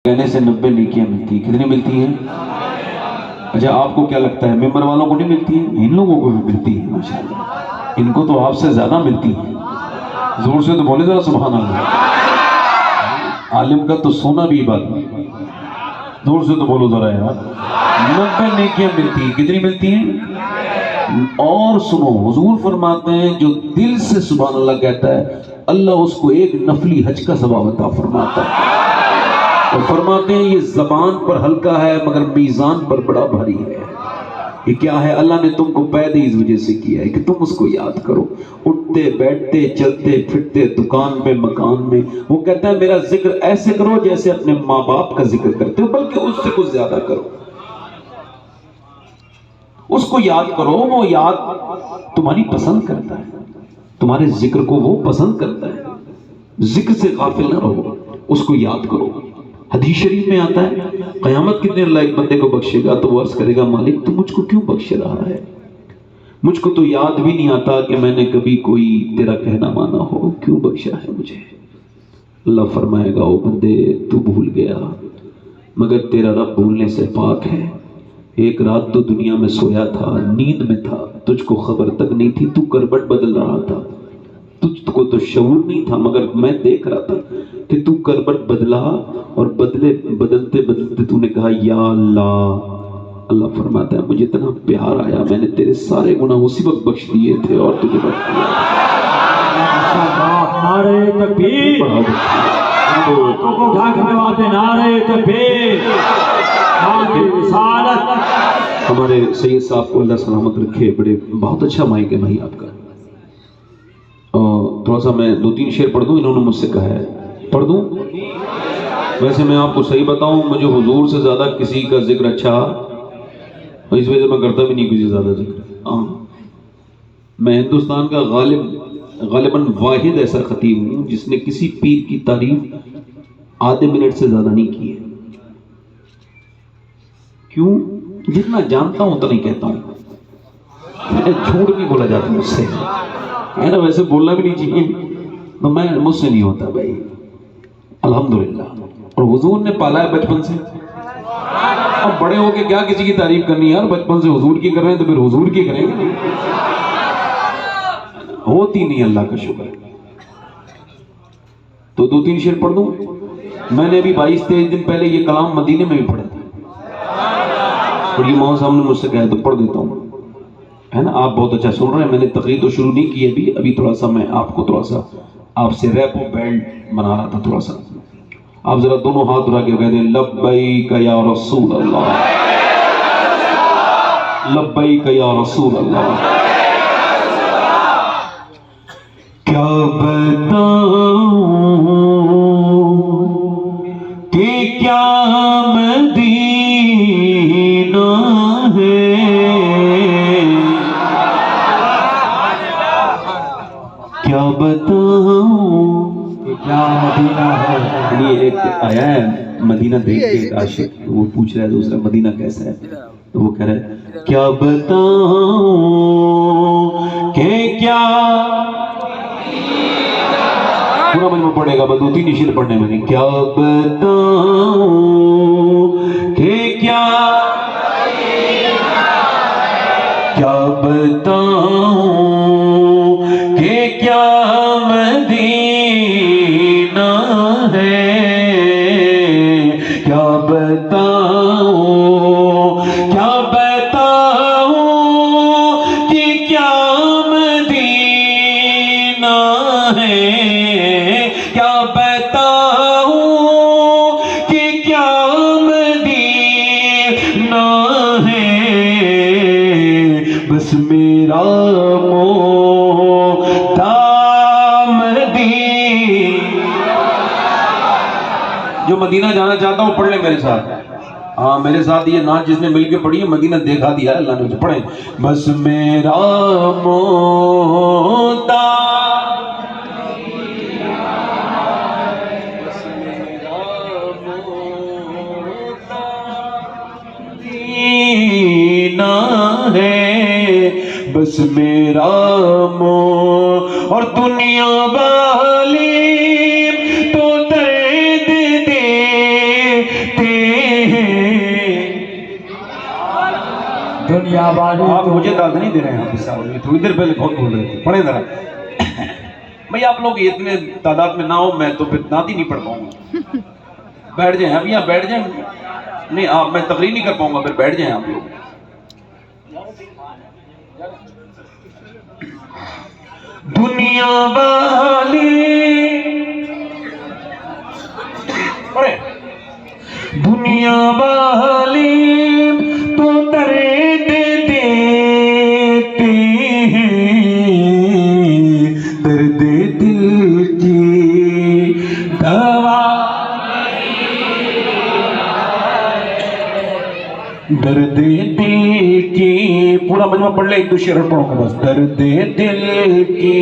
کہنے سے 90 نیکیاں ملتی ہیں. کتنی ملتی ہیں؟ اچھا آپ کو کیا لگتا ہے ممبر والوں کو نہیں ملتی ہیں؟ ان لوگوں کو بھی ملتی ہیں ماشاءاللہ. ان کو تو آپ سے زیادہ ملتی ہیں. زور سے تو بولے ذرا سبحان اللہ. عالم کا تو سونا بھی عبادت. زور سے تو بولو ذرا یار. 90 نیکیاں ملتی ہیں. کتنی ملتی ہیں؟ اور سنو حضور فرماتے ہیں جو دل سے سبحان اللہ کہتا ہے اللہ اس کو ایک نفلی حج کا ثواب عطا فرماتا ہے. اور فرماتے ہیں یہ زبان پر ہلکا ہے مگر میزان پر بڑا بھاری ہے. یہ کیا ہے؟ اللہ نے تم کو پیدا اس وجہ سے کیا ہے کہ تم اس کو یاد کرو. اٹھتے بیٹھتے چلتے پھرتے دکان میں مکان میں وہ کہتا ہے میرا ذکر ایسے کرو جیسے اپنے ماں باپ کا ذکر کرتے ہو بلکہ اس سے کچھ زیادہ کرو. اس کو یاد کرو. وہ یاد تمہاری پسند کرتا ہے. تمہارے ذکر کو وہ پسند کرتا ہے. ذکر سے غافل نہ رہو. اس کو یاد کرو. حدیث شریف میں آتا ہے قیامت کے دن اللہ ایک بندے کو بخشے گا تو وہ عرض کرے گا مالک تو مجھ کو کیوں بخش رہا ہے؟ مجھ کو تو یاد بھی نہیں آتا کہ میں نے کبھی کوئی تیرا کہنا مانا ہو. کیوں بخشا ہے مجھے؟ اللہ فرمائے گا او بندے تو بھول گیا مگر تیرا رب بھولنے سے پاک ہے. ایک رات تو دنیا میں سویا تھا نیند میں تھا تجھ کو خبر تک نہیں تھی. تو کربٹ بدل رہا تھا. تجھ کو تو شعور نہیں تھا مگر میں دیکھ رہا تھا کہ تو کربٹ بدلا اور بدلتے بدلتے تو نے کہا یا اللہ. اللہ فرماتا ہے مجھے اتنا پیار آیا میں نے تیرے سارے گناہ اسی وقت بخش دیے تھے اور تجھے بخش دیا. نعرہ تکبیر. ہاتھوں کو اٹھا کے نوازے نعرہ تکبیر. نعرہ رسالت. ہمارے سید صاحب کو اللہ سلامت رکھے. بڑے بہت اچھا مائک ہے بھائی آپ کا. تھوڑا سا میں 2-3 شعر پڑھ دوں. انہوں نے مجھ سے کہا ہے پڑھ دوں. ویسے میں آپ کو صحیح بتاؤں مجھے حضور سے زیادہ کسی کا ذکر اچھا اس وجہ سے میں کرتا بھی نہیں کسی سے زیادہ ذکر. میں ہندوستان کا غالباً واحد ایسا خطیب ہوں جس نے کسی پیر کی تعریف آدھے منٹ سے زیادہ نہیں کی ہے. کیوں؟ جتنا جانتا ہوں اتنا نہیں کہتا ہوں. جھوٹ نہیں بولا جاتا مجھ سے ہے نا. ویسے بولنا بھی نہیں چاہیے تو میں مجھ سے نہیں ہوتا بھائی الحمدللہ. اور حضور نے پالا ہے بچپن سے. اب بڑے ہو کے کیا کسی کی تعریف کرنی ہے یار. بچپن سے حضور کی کر رہے ہیں تو پھر حضور کی کریں گے. ہوتی نہیں اللہ کا شکر. تو 2-3 شعر پڑھ دوں. میں نے ابھی 22-23 دن پہلے یہ کلام مدینے میں بھی پڑھا تھا اور یہ مولانا صاحب نے مجھ سے کہا تو پڑھ دیتا ہوں ہے نا. آپ بہت اچھا سن رہے ہیں. میں نے تقریر تو شروع نہیں کی ابھی تھوڑا سا میں آپ کو تھوڑا سا آپ سے ریپ و بیلٹ بنا رہا تھا. تھوڑا سا آپ ذرا دونوں ہاتھ اٹھا کے کہہ دیں لبیک یا رسول اللہ. لبیک یا رسول اللہ. کیا بتاؤں کہ کیا مدینہ ہے. کیا بتاؤں کہ کیا مدینہ ہے. یہ ایک آیا ہے مدینہ دیکھ کے ایک عاشق وہ پوچھ رہا ہے دوسرا مدینہ کیسا ہے تو وہ کہہ رہا ہے کیا بتاؤں کہ کیا. پورا مجموعہ پڑھے گا بس 2-3 شعر پڑھنے میں نہیں. کیا بتاؤں کہ کیا بتاؤں کہ کیا مدینہ ہے. کیا بتاؤں کہ کیا مدینہ ہے. کیا بتاؤں کہ کیا مدینہ ہے. بس میرا جو مدینہ جانا چاہتا ہوں پڑھ لیں میرے ساتھ. ہاں میرے ساتھ یہ نعت جس نے مل کے پڑھی ہے مدینہ دیکھا دیا ہے اللہ نے. پڑھیں بس میرا موتا مدینہ ہے. بس میرا اور دنیا والی تو درد دے دنیا والی آپ تو مجھے داد نہیں دے رہے ہیں حافظ صاحب، یہ تھوڑی دیر پہلے بہت بول رہے تھے، پڑھیں ذرا بھئی آپ لوگ اتنے تعداد میں نہ ہو، میں تو پھر نعت ہی نہیں پڑھ پاؤں گا. بیٹھ جائیں اب یہاں بیٹھ جائیں. نہیں آپ میں تقریر نہیں کر پاؤں گا، پھر بیٹھ جائیں آپ لوگ. دنیا والی پڑھیں. دنیا والی تو درد دیتے ہیں، درد دل کی دوا، درد دل کی. پورا مجمع پڑھ لے، ایک دو شعر پڑھوں گا بس. درد دل کی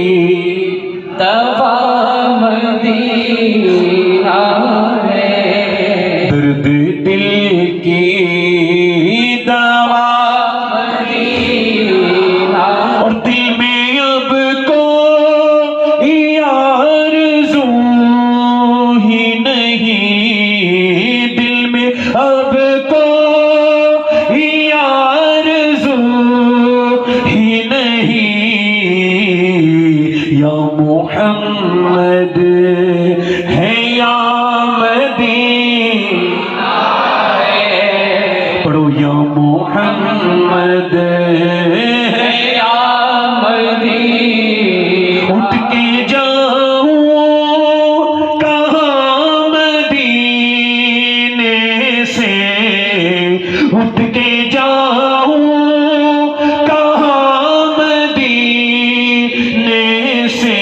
دوا مدینہ ہے، درد دل کی دوا مدینہ اور دل میں اب کوئی آرزو ہی نہیں، دل میں اب کوئی آرزو ہی نہیں. یا محمد ہے یا مدینہ ہے، پڑھو یا محمد ہے یا مدینہ. اٹھ کے جاؤں کہاں مدینے سے، اٹھ کے جاؤں کہاں مدینے سے،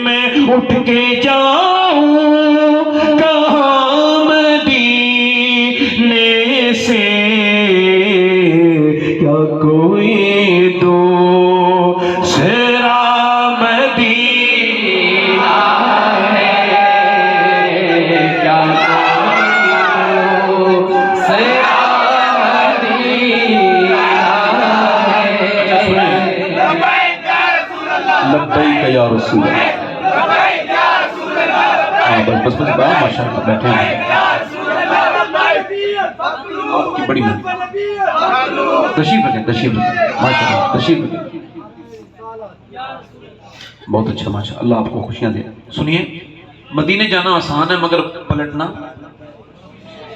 میں اٹھ کے جاؤں کہاں مدینے سے. کیا کوئی دوسرا مدینہ کیا سرا مدینہ ہے. لبیک یا رسول اللہ. ہاں بس بس بس ماشاء اللہ بیٹھے ہیں. آپ کی بڑی مہربانی. تشریف رکھیں تشریف رکھیں ماشاء اللہ تشریف رکھیں. بہت اچھا ماشاء اللہ، آپ کو خوشیاں دے. سنیے، مدینے جانا آسان ہے مگر پلٹنا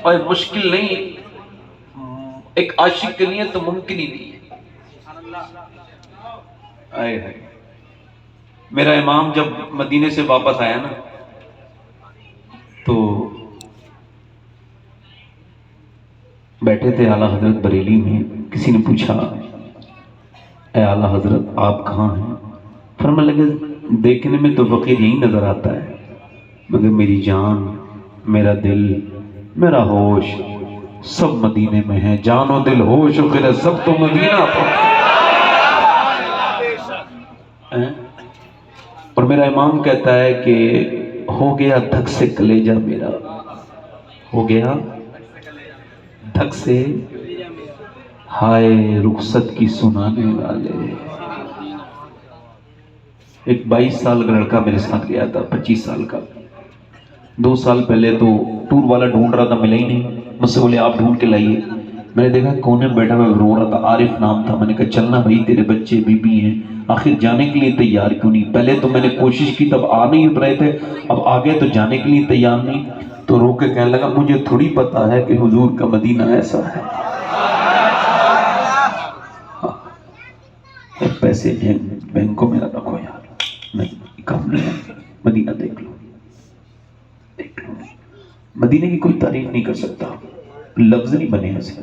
اور مشکل نہیں. ایک عاشق کے لیے تو ممکن ہی نہیں ہے. آئے ہے. میرا امام جب مدینے سے واپس آیا نا تو بیٹھے تھے اعلیٰ حضرت بریلی میں. کسی نے پوچھا اے اعلیٰ حضرت آپ کہاں ہیں؟ فرمانے لگے دیکھنے میں تو فقیر یہی نظر آتا ہے مگر میری جان، میرا دل، میرا ہوش سب مدینے میں ہے. جان و دل ہوش و خرد سب تو مدینہ پر. اور میرا امام کہتا ہے کہ ہو گیا دھک سے کلیجہ میرا، ہو گیا دھک سے ہائے رخصت کی سنانے والے. ایک 22 سال کا لڑکا میرے ساتھ گیا تھا، 25 سال کا. 2 سال پہلے تو ٹور والا ڈھونڈ رہا تھا، ملا ہی نہیں. مجھ سے بولے آپ ڈھونڈ کے لائیے. میں نے دیکھا کونے میں بیٹھا ہوا رو رہا تھا، عارف نام تھا. میں نے کہا چلنا بھائی، تیرے بچے بیوی ہیں، آخر جانے کے لیے تیار کیوں نہیں؟ پہلے تو میں نے کوشش کی تب آ نہیں رہے تھے، اب آگے تو جانے کے لیے تیار نہیں. تو رو کے کہنے لگا مجھے تھوڑی پتا ہے کہ حضور کا مدینہ ایسا ہے. پیسے بینکوں میں نہ رکھو یار، نہیں کام نہیں ہے. مدینہ دیکھ لو، دیکھ لو. مدینے کی کوئی تعریف نہیں کر سکتا، لفظ نہیں بنے ایسے.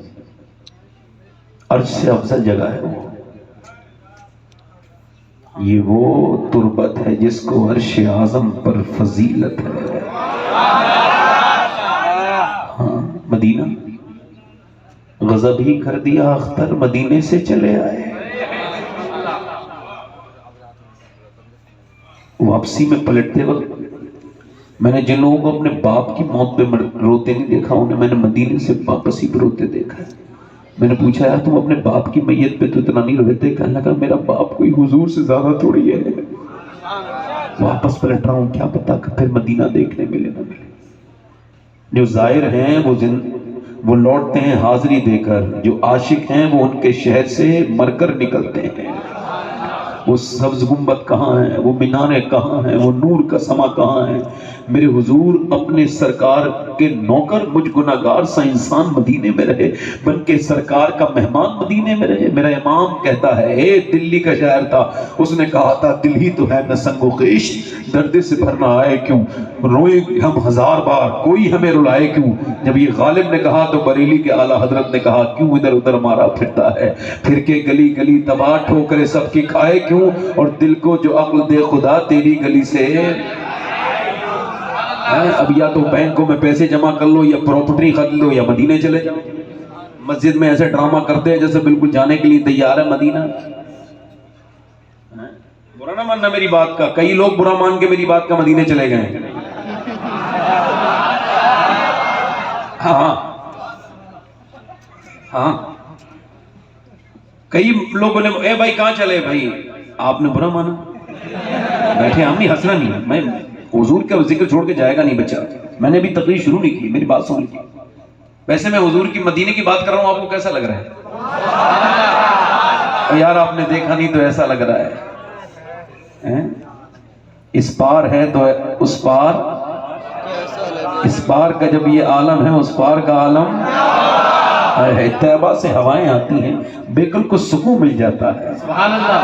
عرش سے افضل جگہ ہے وہ. یہ وہ تربت ہے جس کو عرش اعظم پر فضیلت ہے. ہاں مدینہ غضب ہی کر دیا اختر، مدینے سے چلے آئے. واپسی میں پلٹتے وقت میں نے جن لوگوں کو اپنے باپ کی موت پہ روتے نہیں دیکھا، انہیں میں نے مدینے سے واپسی پہ روتے دیکھا ہے. میں نے پوچھا یار تم اپنے باپ کی میت پہ تو اتنا نہیں روتے؟ کہنے لگا میرا باپ کوئی حضور سے زیادہ تھوڑی ہے. واپس پلٹ رہا ہوں، کیا پتا کہ پھر مدینہ دیکھنے ملے نہ ملے. جو ظاہر ہیں وہ لوٹتے ہیں حاضری دے کر، جو عاشق ہیں وہ ان کے شہر سے مر کر نکلتے ہیں۔ وہ سبز گنبد کہاں ہیں، وہ میناریں کہاں ہیں، وہ نور کا سما کہاں ہے؟ میرے حضور اپنے سرکار کے نوکر، مجھ گناہگار سا انسان مدینے میں رہے، بلکہ سرکار کا مہمان مدینے میں رہے۔ میرا امام کہتا ہے، اے دلی کا شاعر تھا، اس نے کہا تھا دل ہی تو ہے نہ سنگ و خیش، درد سے بھرنا آئے کیوں، روئے ہم ہزار بار کوئی ہمیں رلائے کیوں۔ جب یہ غالب نے کہا تو بریلی کے اعلیٰ حضرت نے کہا، کیوں ادھر ادھر مارا پھرتا ہے، پھر کے گلی گلی تباہ ٹھوکرے سب کی کھائے کیوں، اور دل کو جو عقل دے خدا تیری گلی سے۔ اب یا تو بینکوں میں پیسے جمع کر لو، یا پراپرٹی خرید لو، یا مدینے چلے جاؤ۔ مسجد میں ایسے ڈرامہ کرتے ہیں جیسے بالکل جانے کے لیے تیار ہے مدینہ۔ برا نہ ماننا میری بات کا، کئی لوگ برا مان کے میری بات کا مدینے چلے گئے۔ ہاں کئی لوگوں نے، اے بھائی کہاں چلے بھائی، آپ نے برا مانا، بیٹھے ہم نہیں، ہنسنا نہیں، میں حضور کا ذکر چھوڑ کے جائے گا نہیں بچہ۔ میں نے ابھی تقریر شروع نہیں کی، میری بات سن لیجیے۔ ویسے میں حضور کی مدینے کی بات کر رہا ہوں، آپ کو کیسا لگ رہا ہے؟ یار آپ نے دیکھا نہیں تو ایسا لگ رہا ہے۔ اس پار ہے تو اس پار، اس پار کا جب یہ عالم ہے اس پار کا عالم ہے۔ طیبہ سے ہوائیں آتی ہیں، بالکل کو سکون مل جاتا ہے۔ سبحان اللہ۔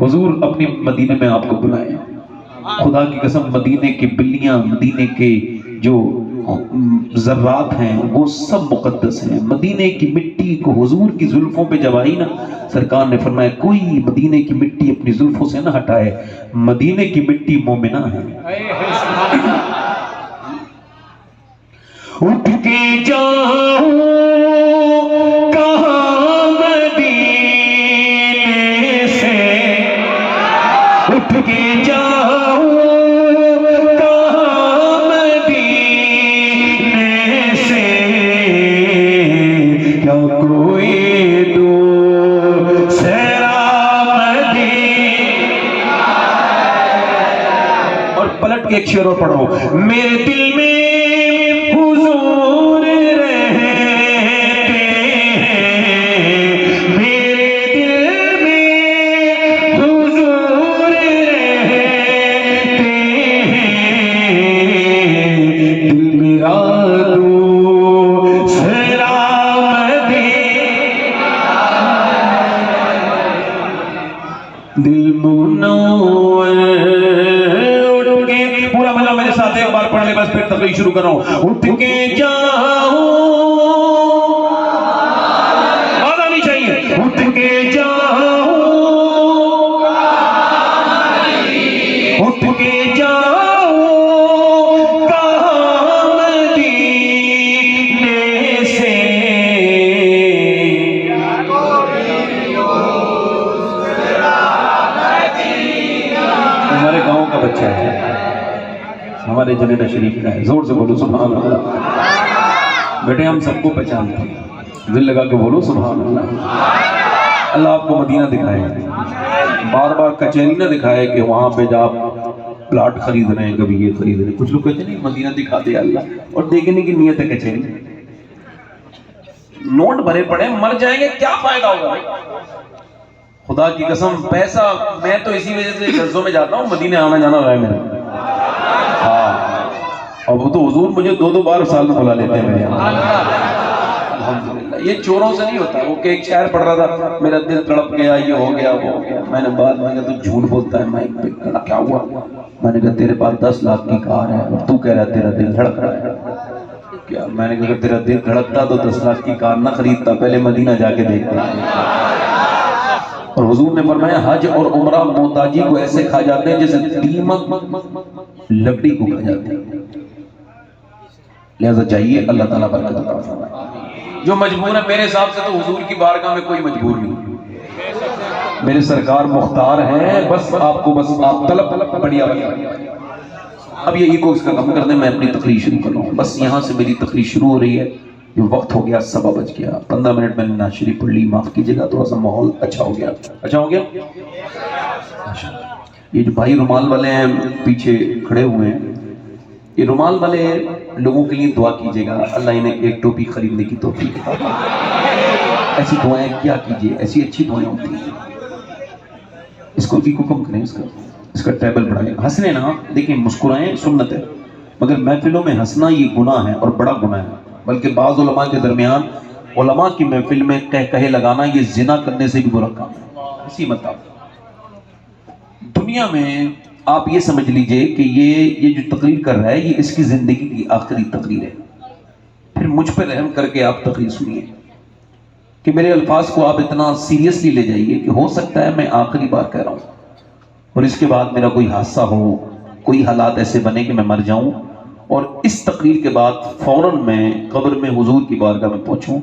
حضور اپنی مدینے میں آپ کو بلائیں، خدا کی قسم مدینے کی بلیاں، مدینے کے جو ذرات ہیں وہ سب مقدس ہیں۔ مدینے کی مٹی کو حضور کی زلفوں پہ جب آئی نا، سرکار نے فرمایا کوئی مدینے کی مٹی اپنی زلفوں سے نہ ہٹائے، مدینے کی مٹی مومنہ ہے۔ اٹھ کے جاؤں کہاں مدینے سے، اٹھ کے جاؤں کہاں مدینے سے، کیا کوئی دوسرا مدینہ۔ اور پلٹ کے ایک شعر اور پڑھو، میرے دل میں حضور رہتے ہیں، میرے دل میں حضور رہتے ہیں، دل میرا دوسرا مدینہ، دل منور۔ اٹھ کے پورا مطلب میرے ساتھ ایک بار پڑھ لے، بس پھر تقریر شروع کر رہا ہوں۔ اٹھ کے جاؤں، آنا نہیں چاہیے، اٹھ کے جاؤں، اٹھ کے جاؤں کہاں مدینے سے، ہمارے گاؤں کا بچہ ہے، ہمارے جنیدہ شریف کا ہے، زور سے بولو سبحان اللہ۔ بیٹے ہم سب کو پہچانتے ہیں، دل لگا کے بولو سبحان اللہ۔ اللہ آپ کو مدینہ دکھائے، بار بار کچہری نہ دکھائے کہ وہاں پہ جا پلاٹ خرید رہے ہیں، کبھی یہ خرید رہے ہیں۔ کچھ لوگ کہتے ہیں نہیں مدینہ دکھا دے اللہ، اور دیکھنے کی نیت ہے کچہری۔ نوٹ بھرے پڑے، مر جائیں گے کیا فائدہ ہوگا بھائی؟ خدا کی قسم پیسہ، میں تو اسی وجہ سے جلسوں میں جاتا ہوں، مدینے آنا جانا رہا ہے میرا۔ اور وہ تو حضور مجھے دو بار سال میں بلا لیتے ہیں میرے یہاں، الحمدللہ۔ یہ چوروں سے نہیں ہوتا، وہ کہ ایک شاعر پڑھ رہا تھا، میرا دل تڑپ گیا، یہ ہو گیا وہ ہو گیا۔ میں نے بعد میں کہا تو جھوٹ بولتا ہے مائک پہ، کہا کیا ہوا؟ میں نے کہا تیرے پاس 10 لاکھ کی کار ہے اور تو کہہ رہا ہے تیرا دل دھڑک رہا ہے کیا؟ میں نے کہا تیرا دل دھڑکتا تو 10 لاکھ کی کار نہ خریدتا، پہلے مدینہ جا کے دیکھتا۔ اور حضور نے فرمایا حج اور عمرہ محتاجی کو ایسے کھا جاتے ہیں جیسے دیمک لکڑی کو کھا جاتے ہیں۔ لہذا چاہیے اللہ تعالیٰ برکت عطا فرمائے۔ جو مجبور ہے، میرے حساب سے تو حضور کی بارگاہ میں کوئی مجبور نہیں، میرے سرکار مختار ہیں، بس آپ کو بس آپ طلب بڑھیا بڑھیا۔ اب یہ ایگو اس کا کم کر دیں، میں اپنی تقریر شروع کر رہا ہوں۔ بس یہاں سے میری تقریر شروع ہو رہی ہے، یہ وقت ہو گیا 7 بج گیا، 15 منٹ میں نے نعت شریف پڑھ لی، معاف کیجیے گا، تھوڑا سا ماحول اچھا ہو گیا، اچھا ہو گیا۔ یہ جو بھائی رومال والے ہیں پیچھے کھڑے ہوئے ہیں، یہ رومال والے لوگوں کے لیے دعا کیجیے گا اللہ انہیں ایک ٹوپی خریدنے کی توفیق دے۔ ایسی دعائیں کیا کیجیے، ایسی اچھی دعائیں ہوتی ہیں، اس کو بھی حکم کریں، اس کا ٹیبل بڑھائیں، ہنسنے نہ، دیکھیں مسکرائیں سنت ہے، مگر محفلوں میں ہنسنا یہ گناہ ہے اور بڑا گناہ ہے، بلکہ بعض علماء کے درمیان علماء کی محفل میں کہے لگانا یہ زنا کرنے سے بھی برا کام ہے، اسی مطابق دنیا میں آپ یہ سمجھ لیجئے کہ یہ جو تقریر کر رہا ہے یہ اس کی زندگی کی آخری تقریر ہے، پھر مجھ پر رحم کر کے آپ تقریر سنیے کہ میرے الفاظ کو آپ اتنا سیریسلی لے جائیے کہ ہو سکتا ہے میں آخری بار کہہ رہا ہوں اور اس کے بعد میرا کوئی حادثہ ہو، کوئی حالات ایسے بنے کہ میں مر جاؤں اور اس تقریر کے بعد فوراً میں قبر میں حضور کی بارگاہ میں پہنچوں،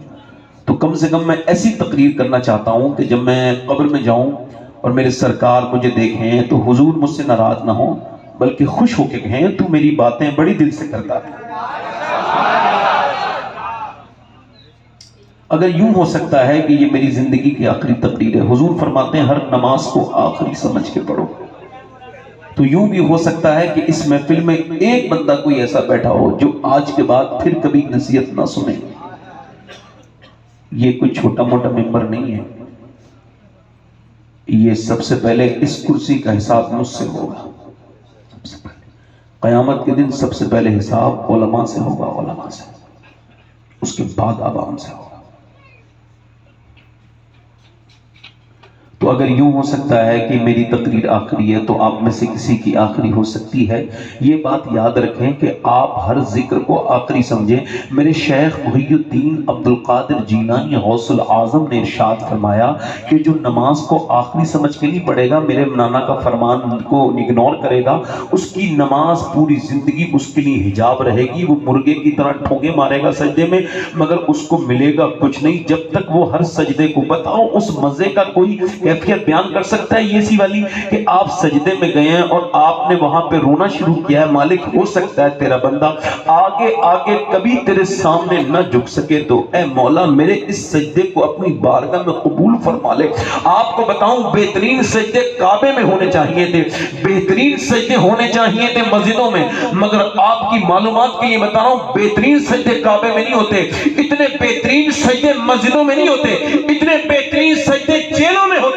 تو کم سے کم میں ایسی تقریر کرنا چاہتا ہوں کہ جب میں قبر میں جاؤں اور میرے سرکار مجھے دیکھیں تو حضور مجھ سے ناراض نہ ہوں بلکہ خوش ہو کے کہیں تو میری باتیں بڑی دل سے کرتا تھا۔ اگر یوں ہو سکتا ہے کہ یہ میری زندگی کی آخری تقریر ہے، حضور فرماتے ہیں ہر نماز کو آخری سمجھ کے پڑھو، تو یوں بھی ہو سکتا ہے کہ اس محفل میں ایک بندہ کوئی ایسا بیٹھا ہو جو آج کے بعد پھر کبھی نصیحت نہ سنے۔ یہ کوئی چھوٹا موٹا ممبر نہیں ہے، یہ سب سے پہلے اس کرسی کا حساب مجھ سے ہوگا، سب سے پہلے قیامت کے دن سب سے پہلے حساب علماء سے ہوگا، علماء سے، اس کے بعد عوام سے ہوگا۔ تو اگر یوں ہو سکتا ہے کہ میری تقریر آخری ہے تو آپ میں سے کسی کی آخری ہو سکتی ہے، یہ بات یاد رکھیں کہ آپ ہر ذکر کو آخری سمجھیں۔ میرے شیخ محی الدین عبد القادر جیلانی غوث العظم نے ارشاد فرمایا کہ جو نماز کو آخری سمجھ کے نہیں پڑھے گا، میرے مولانا کا فرمان کو اگنور کرے گا، اس کی نماز پوری زندگی اس کے لیے حجاب رہے گی، وہ مرغے کی طرح ٹھونگے مارے گا سجدے میں مگر اس کو ملے گا کچھ نہیں، جب تک وہ ہر سجدے کو بتاؤ اس مزے کا کوئی کیفیت بیان کر سکتا ہے یہ سی والی کہ آپ سجدے میں گئے ہیں اور آپ نے وہاں پہ رونا شروع کیا ہے، مالک ہو سکتا ہے تیرا بندہ آگے آگے کبھی تیرے سامنے نہ جھک سکے، تو اے مولا میرے اس سجدے کو اپنی بارگاہ میں قبول فرما لے۔ آپ کو بتاؤں بہترین سجدے کعبے میں ہونے چاہیے تھے، بہترین سجدے ہونے چاہیے تھے مسجدوں میں، مگر آپ کی معلومات کے لیے بتا رہا ہوں بہترین سجدے کعبے میں نہیں ہوتے، اتنے بہترین سجدے مسجدوں میں نہیں ہوتے، اتنے بہترین سجدے جیلوں میں ہوتے ہیں۔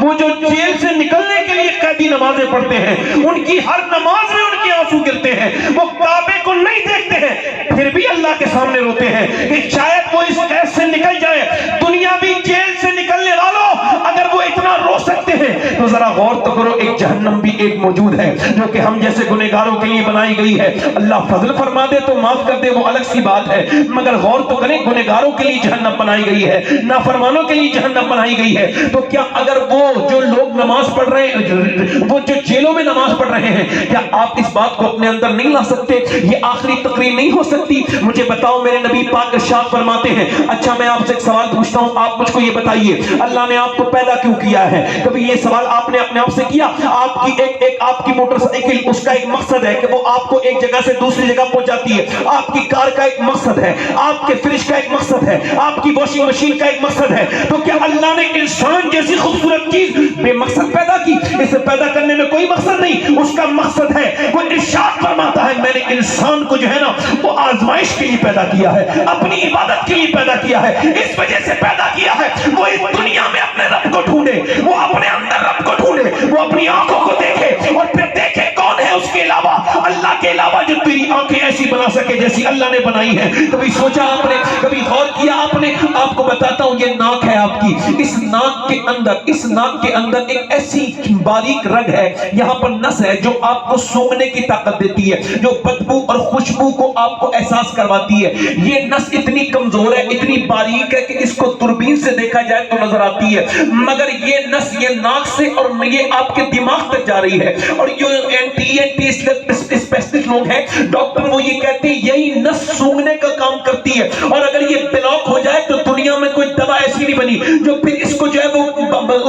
وہ جو جیل سے نکلنے کے لیے قیدی نمازیں پڑھتے ہیں، ان کی ہر نماز میں ان کے آنسو گرتے ہیں، وہ کعبے کو نہیں دیکھتے ہیں پھر بھی اللہ کے سامنے روتے ہیں کہ شاید وہ اس قید سے نکل جائے۔ دنیاوی جیل سے نکلنے والوں اگر وہ اتنا رو سکتے ہیں تو ذرا غور تو کرو، ایک جہنم بھی ایک موجود ہے جو کہ ہم جیسے گنہگاروں کے لیے بنائی گئی ہے، اللہ فضل فرما دے تو معاف کر دے وہ الگ سی بات ہے، مگر غور تو کریں گنہگاروں کے لیے جہنم بنائی گئی ہے، نافرمانوں کے لیے جہنم بنائی گئی ہے۔ تو کیا اگر وہ جو لوگ نماز پڑھ رہے ہیں، وہ جو جیلوں میں نماز پڑھ رہے ہیں، کیا آپ اس بات کو اپنے اندر نہیں لا سکتے؟ یہ آخری تقریر نہیں ہو سکتی؟ مجھے بتاؤ، میرے نبی پاک ارشاد فرماتے ہیں، اچھا میں آپ سے ایک سوال پوچھتا ہوں، آپ مجھ کو یہ بتائیے اللہ نے آپ کو پیدا کیوں کیا ہے؟ کبھی یہ سوال آپ نے اپنے آپ سے کیا؟ آپ کی موٹر سائیکل، اس کا ایک مقصد ہے کہ وہ آپ کو ایک جگہ سے دوسری جگہ پہنچاتی ہے، آپ کی کار کا ایک مقصد ہے، آپ کے فریج کا ایک مقصد ہے، آپ کی واشنگ مشین کا ایک مقصد ہے، تو کیا اللہ نے انسان جیسی خوبصورت چیز بے مقصد پیدا کی؟ اسے پیدا کرنے میں کوئی مقصد نہیں، اس کا مقصد ہے، وہ ارشاد فرماتا ہے میں نے انسان کو جو ہے نا وہ آزمائش کے لیے پیدا کیا ہے، اپنی عبادت کے لیے پیدا کیا ہے، اس وجہ سے پیدا کیا ہے وہ اس دنیا میں اپنے رب کو ڈھونڈے، وہ اپنے اندر رب کو ڈھونڈے، وہ اپنی آنکھوں کو دیکھے اور پھر دیکھے کون ہے اس کے علاوہ، اللہ کے علاوہ جو تیری آنکھیں ایسی بنا سکے جیسی اللہ نے بنائی ہے۔ کبھی سوچا آپ نے، کبھی غور کیا آپ نے؟ آپ کو بتاتا ہوں یہ ناک ہے آپ کی، اس ناک کے اندر ایک ایسی باریک رگ ہے، یہاں پر نس ہے جو آپ کو سونگھنے کی طاقت دیتی ہے، جو بدبو اور خوشبو کو آپ کو احساس کرواتی ہے۔ یہ نس اتنی کمزور ہے، اتنی باریک ہے کہ اس کو دوربین سے دیکھا جائے تو نظر آتی ہے، مگر یہ نس یہ ناک سے اور یہ آپ کے دماغ تک جا رہی ہے، اور جو اسپیشلسٹ لوگ ہیں ڈاکٹر وہ یہ کہتے ہیں یہی نس سونگھنے کا کام کرتی ہے، اور اگر یہ بلاک ہو جائے تو دنیا میں کوئی دوا ایسی نہیں بنی جو پھر اس کو جو ہے وہ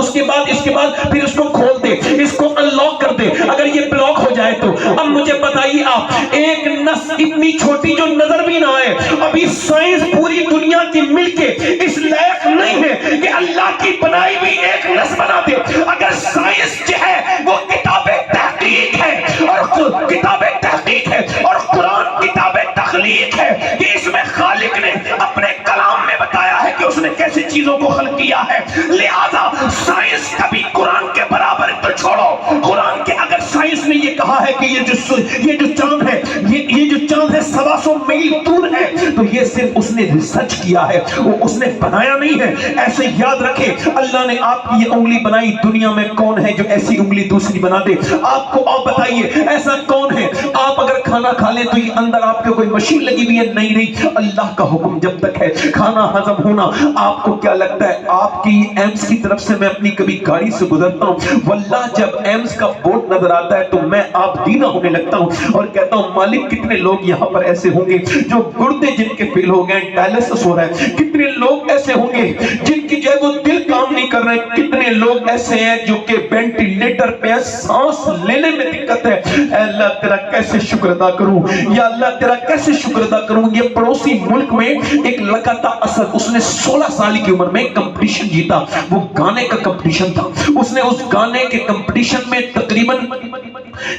اس کے بعد پھر اس کو کھول دے، اس کو انلاک کر دے، اگر یہ بلاک ہو جائے تو۔ اب مجھے بتائیے آپ، ایک نس اتنی چھوٹی جو نظر بھی نہ آئے، ابھی سائنس پوری دنیا کی مل کے اس لائق نہیں ہے کہ اللہ کی بنائی بھی ایک نس بنا دے۔ اگر سائنس جو ہے وہ کتاب تحقیق ہے اور کتاب تحقیق ہے اور قرآن کتاب تخلیق کہ اس میں خالق نے اپنے کلام میں بتایا ہے کہ اس نے کیسی چیزوں کو خلق کیا ہے. لہذا سائنس کبھی قرآن کے برابر تو چھوڑو. قرآن کے اگر سائنس نے یہ کہا ہے کہ یہ جو چاند ہے، یہ جو چاند ہے 700 میل دور ہے، تو یہ صرف اس نے ریسرچ کیا ہے، وہ اس نے بنایا نہیں ہے. ایسے یاد رکھے اللہ نے آپ کی یہ انگلی بنائی. دنیا میں کون ہے جو ایسی انگلی دوسری بنا دے؟ آپ کو آپ بتائیے ایسا کون ہے؟ آپ اگر کھانا کھا لیں تو یہ اندر آپ کے کوئی مشین لگی ہوئی ہے؟ نہیں. اللہ کا حکم جب تک ہے کھانا ہضم ہونا. آپ کو کیا لگتا ہے آپ کی ایمس کی طرف سے میں اپنی کبھی گاڑی سے گزرتا ہوں، واللہ جب ایمس کا بورڈ نظر آتا ہے تو میں آپ دینا ہونے لگتا ہوں اور کہتا ہوں مالک کتنے لوگ یہاں پر ایسے ہوں گے جو گردے جن کے فیل ہو گئے، ڈائلسس ہو رہا ہے. کتنے لوگ ایسے ہوں گے جن کی جو ہے وہ دل کام نہیں کر رہے. کتنے لوگ ایسے ہیں جو کہ وینٹیلیٹر پہ سانس لینے میں دقت ہے. اے اللہ تیرا کیسے شکر ادا کروں، یا اللہ تیرا کیسے شکر ادا کروں. یہ پڑوسی ملک میں ایک لڑکا تھا اسد، اس نے 16 سال کی عمر میں کمپٹیشن جیتا. وہ گانے کا کمپٹیشن تھا. اس نے اس گانے کے کمپٹیشن میں تقریباً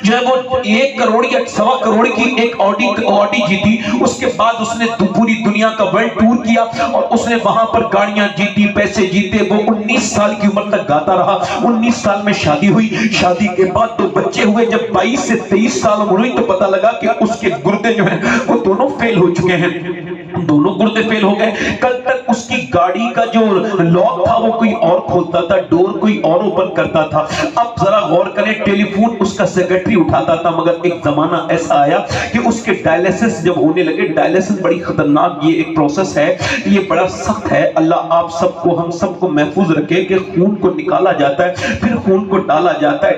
جو ہے وہ 1 کروڑ یا 1.25 کروڑ کی ایک آڈی جیتی. اس کے بعد اس نے پوری دنیا کا ورلڈ ٹور کیا اور اس نے وہاں پر گاڑیاں جیتی، پیسے جیتے. وہ 19 سال کی عمر تک گاتا رہا. 19 سال میں شادی ہوئی. شادی کے بعد 2 بچے ہوئے. جب 22 سے 23 سال عمر ہوئی تو پتا لگا کہ اس کے گردے جو ہیں وہ دونوں فیل ہو چکے ہیں. دونوں گردے فیل ہو گئے. کل تک اس کی گاڑی کا جو لاک تھا وہ کوئی اور کھولتا تھا، ڈور کوئی اور اوپن کرتا تھا. اب ذرا غور کریں، ٹیلی فون اس کا سیکرٹری اٹھاتا تھا. مگر ایک زمانہ ایسا آیا کہ اس کے ڈائلسس جب ہونے لگے. ڈائلسس بڑی خطرناک یہ ایک پروسیس ہے، یہ بڑا سخت ہے. اللہ آپ سب کو ہم سب کو محفوظ رکھے کہ خون کو نکالا جاتا ہے پھر خون کو ڈالا جاتا ہے.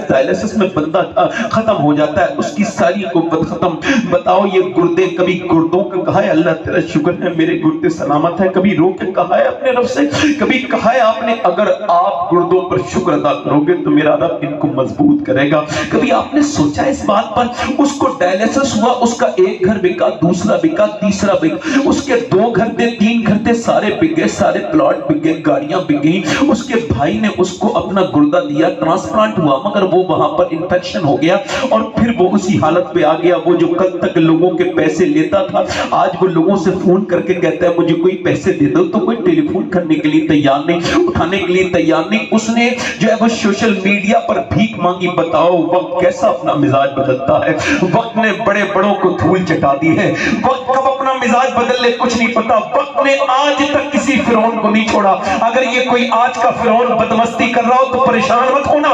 ڈائلسس میں بندہ ختم ہو جاتا ہے، اس کی ساری قوت ختم. بتاؤ یہ گردے کبھی گردوں کا کہا ہے اللہ تیرا شکر ہے میرے گردے سلامت ہے؟ کبھی رو کے کہا ہے اپنے رب سے؟ کبھی کہا ہے آپ نے اگر آپ گردوں پر شکر ادا کرو گے تو میرا رب ان کو مضبوط کرے گا؟ کبھی آپ نے سوچا اس بات پر؟ اس کو ڈائلسس ہوا، اس کا ایک گھر بکا، دوسرا بکا، تیسرا بکا. اس کے 2 گھر تھے، 3 گھر تھے، سارے بک گئے، سارے پلاٹ بک گئے، گاڑیاں بک گئی. اس کے بھائی نے اس کو اپنا گردہ دیا، ٹرانسپلانٹ ہوا، مگر وہ وہاں پر انفیکشن ہو گیا اور پھر وہ اسی حالت پہ آ گیا. وہ جو کل تک لوگوں کے پیسے لیتا تھا آج وہ لوگوں سے فون کر کے کہتا ہے مجھے کوئی پیسے دے دو، تو کوئی ٹیلی فون کرنے کے لیے تیار نہیں، اٹھانے کے لیے تیار نہیں. اس نے جو ہے وہ سوشل میڈیا پر بھیک مانگی. بتاؤ وقت کیسا اپنا مزاج بدلتا ہے. وقت نے بڑے بڑوں کو دھول چٹا دی ہے. وقت کب اپنا مزاج بدل لے کچھ نہیں پتا. وقت نے آج تک کسی فرعون کو نہیں چھوڑا. اگر یہ کوئی آج کا فرعون بدمستی کر رہا ہو تو پریشان مت ہونا.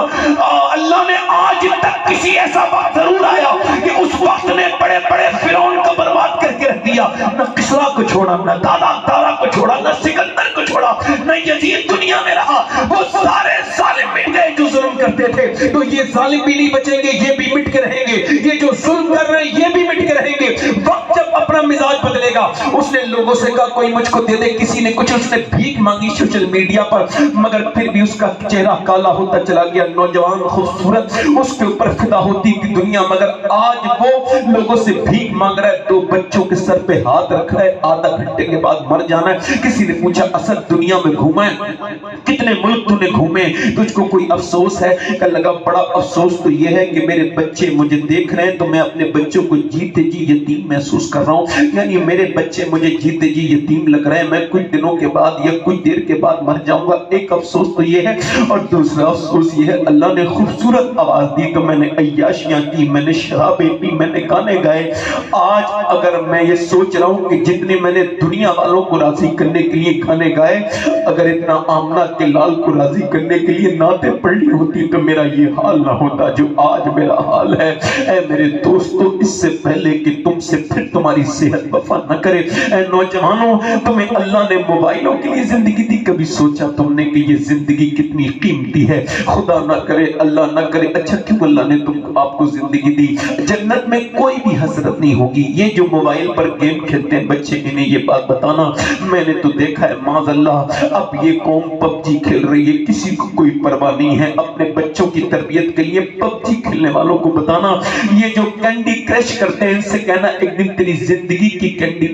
اللہ نے آج تک کسی ایسا وقت ضرور آیا کہ اس وقت نے بڑے بڑے فرعون کو برباد کر کے رکھ دیا. نہ کسرا کو چھوڑا، نہ دارا کو چھوڑا، نہ سکندر کو چھوڑا، نہ یزید دنیا میں رہا. وہ سارے ظالم مٹ گئے جو ظلم کرتے تھے. تو یہ ظالم بھی نہیں بچیں گے، یہ بھی مٹ کے رہیں گے. یہ جو ظلم کر رہے ہیں یہ بھی مٹ کے رہیں گے. وقت جب اپنا مزاج بدلے گا. اس نے لوگوں سے کہا کوئی مجھ کو دے دے. کسی نے کچھ، اس نے بھیک مانگی سوشل میڈیا پر، مگر پھر بھی اس کا چہرہ کالا ہوتا چلا گیا. نوجوان خوبصورت اس کے اوپر فدا ہوتی تھی دنیا، مگر آج وہ لوگوں سے بھیک مانگ رہا ہے. 2 بچوں کے سر پہ ہاتھ رکھ رہا ہے. آدھا گھنٹے کے بعد مر جانا ہے. کسی نے پوچھا اسد دنیا میں گھوما ہے؟ کتنے ملک تو نے گھومے، تجھ کو کوئی افسوس ہے؟ کہنے لگا بڑا افسوس تو یہ ہے کہ میرے بچے مجھے دیکھ رہے ہیں تو میں اپنے بچوں کو جیتے جی یتیم محسوس کر رہا ہوں. یعنی میرے بچے مجھے جیتے جی یتیم لگ رہے ہیں. میں کچھ دنوں کے بعد یا کچھ دیر کے بعد مر جاؤں گا. ایک افسوس تو یہ ہے، اور دوسرا افسوس یہ ہے اللہ نے خوبصورت آواز دی تو میں نے عیاشیاں کی، میں نے شرابیں پی، میں نے گانے گائے. آج اگر میں یہ سوچ رہا ہوں کہ جتنے میں نے دنیا والوں کو راضی کرنے کے لیے گانے گائے، اگر اتنا آمنہ کے لال کو راضی کرنے کے لیے نعتیں پڑھنی ہوتی تو میرا یہ حال نہ ہوتا جو آج میرا حال ہے. اے میرے دوستو، اس سے پہلے کہ تم سے پھر تمہاری صحت وفا نہ کرے، اے نوجوانوں، تمہیں اللہ نے موبائلوں کے لیے زندگی دی. کبھی سوچا تم نے کہ یہ زندگی کتنی قیمتی ہے؟ خدا نہ کرے، اللہ نہ کرے. اچھا کیوں اللہ نے آپ کو زندگی دی؟ جنت میں کوئی بھی حسرت نہیں ہوگی. یہ جو موبائل پر گیم کھیلتے ہیں بچے، انہیں یہ بات بتانا، میں نے تو دیکھا ہے معاذ اللہ اب یہ قوم پب جی کھیل رہی ہے، کسی کو کوئی پرواہ نہیں ہے. اپنے بچوں کی تربیت کے لیے پب جی کھیلنے والوں کو بتانا، یہ جو کینڈی کرش کرتے ہیں ان سے کہنا ایک دن تیری زندگی کی کینڈی